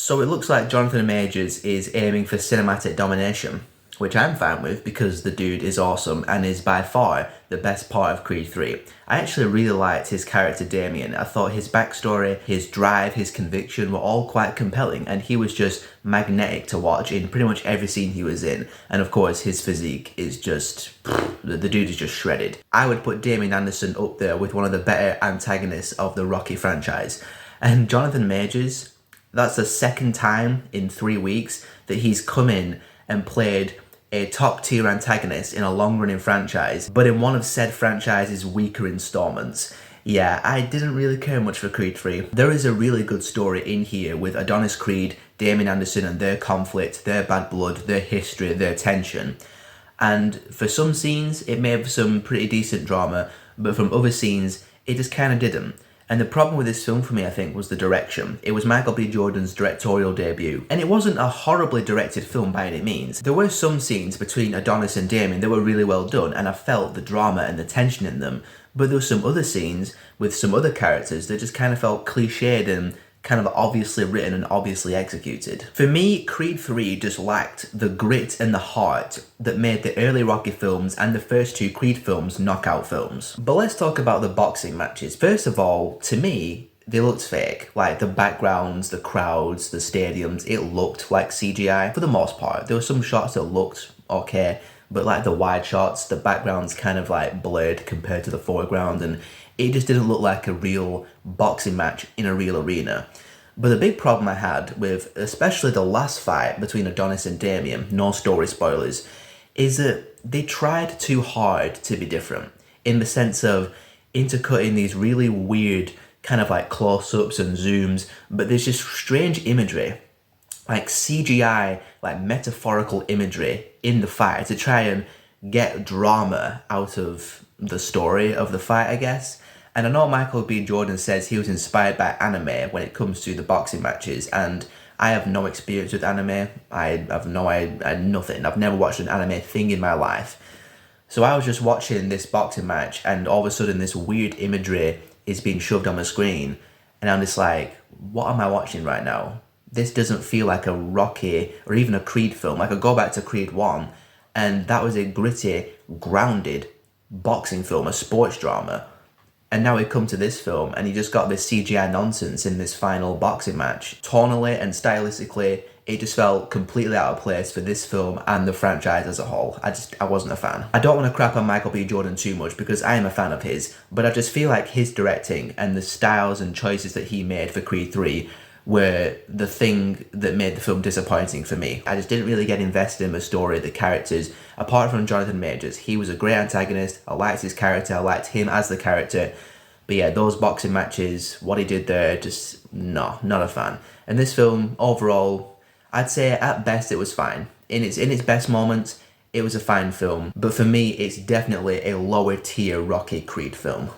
So it looks like Jonathan Majors is aiming for cinematic domination, which I'm fine with because the dude is awesome and is by far the best part of Creed 3. I actually really liked his character Damien. I thought his backstory, his drive, his conviction were all quite compelling, and he was just magnetic to watch in pretty much every scene he was in. And of course his physique is just, the dude is just shredded. I would put Damien Anderson up there with one of the better antagonists of the Rocky franchise. And Jonathan Majors, that's the second time in 3 weeks that he's come in and played a top tier antagonist in a long running franchise, but in one of said franchise's weaker installments. Yeah, I didn't really care much for Creed 3. There is a really good story in here with Adonis Creed, Damien Anderson and their conflict, their bad blood, their history, their tension. And for some scenes, it may have some pretty decent drama, but from other scenes, it just kind of didn't. And the problem with this film for me, I think, was the direction. It was Michael B. Jordan's directorial debut, and it wasn't a horribly directed film by any means. There were some scenes between Adonis and Damien that were really well done, and I felt the drama and the tension in them, but there were some other scenes with some other characters that just kind of felt cliched and kind of obviously written and obviously executed. For me, Creed 3 just lacked the grit and the heart that made the early Rocky films and the first two Creed films knockout films. But let's talk about the boxing matches. First of all, to me, they looked fake. Like the backgrounds, the crowds, the stadiums, it looked like CGI for the most part. There were some shots that looked okay, but like the wide shots, the background's kind of like blurred compared to the foreground, and it just didn't look like a real boxing match in a real arena. But the big problem I had with especially the last fight between Adonis and Damien, no story spoilers, is that they tried too hard to be different, in the sense of intercutting these really weird kind of like close-ups and zooms, but there's just strange imagery, like CGI, like metaphorical imagery in the fight to try and get drama out of the story of the fight, I guess. And I know Michael B. Jordan says he was inspired by anime when it comes to the boxing matches, and I have no experience with anime. I have nothing. I've never watched an anime thing in my life. So I was just watching this boxing match, and all of a sudden this weird imagery is being shoved on the screen, and I'm just like, what am I watching right now? This doesn't feel like a Rocky or even a Creed film. I could go back to Creed 1, and that was a gritty, grounded boxing film, a sports drama. And now we come to this film and you just got this CGI nonsense in this final boxing match. Tonally and stylistically, it just felt completely out of place for this film and the franchise as a whole. I wasn't a fan. I don't want to crap on Michael B. Jordan too much because I am a fan of his, but I just feel like his directing and the styles and choices that he made for Creed 3 were the thing that made the film disappointing for me. I just didn't really get invested in the story, the characters. Apart from Jonathan Majors, he was a great antagonist. I liked his character, I liked him as the character. But yeah, those boxing matches, what he did there, just, no, not a fan. And this film, overall, I'd say at best it was fine. In its best moments, it was a fine film. But for me, it's definitely a lower tier Rocky Creed film.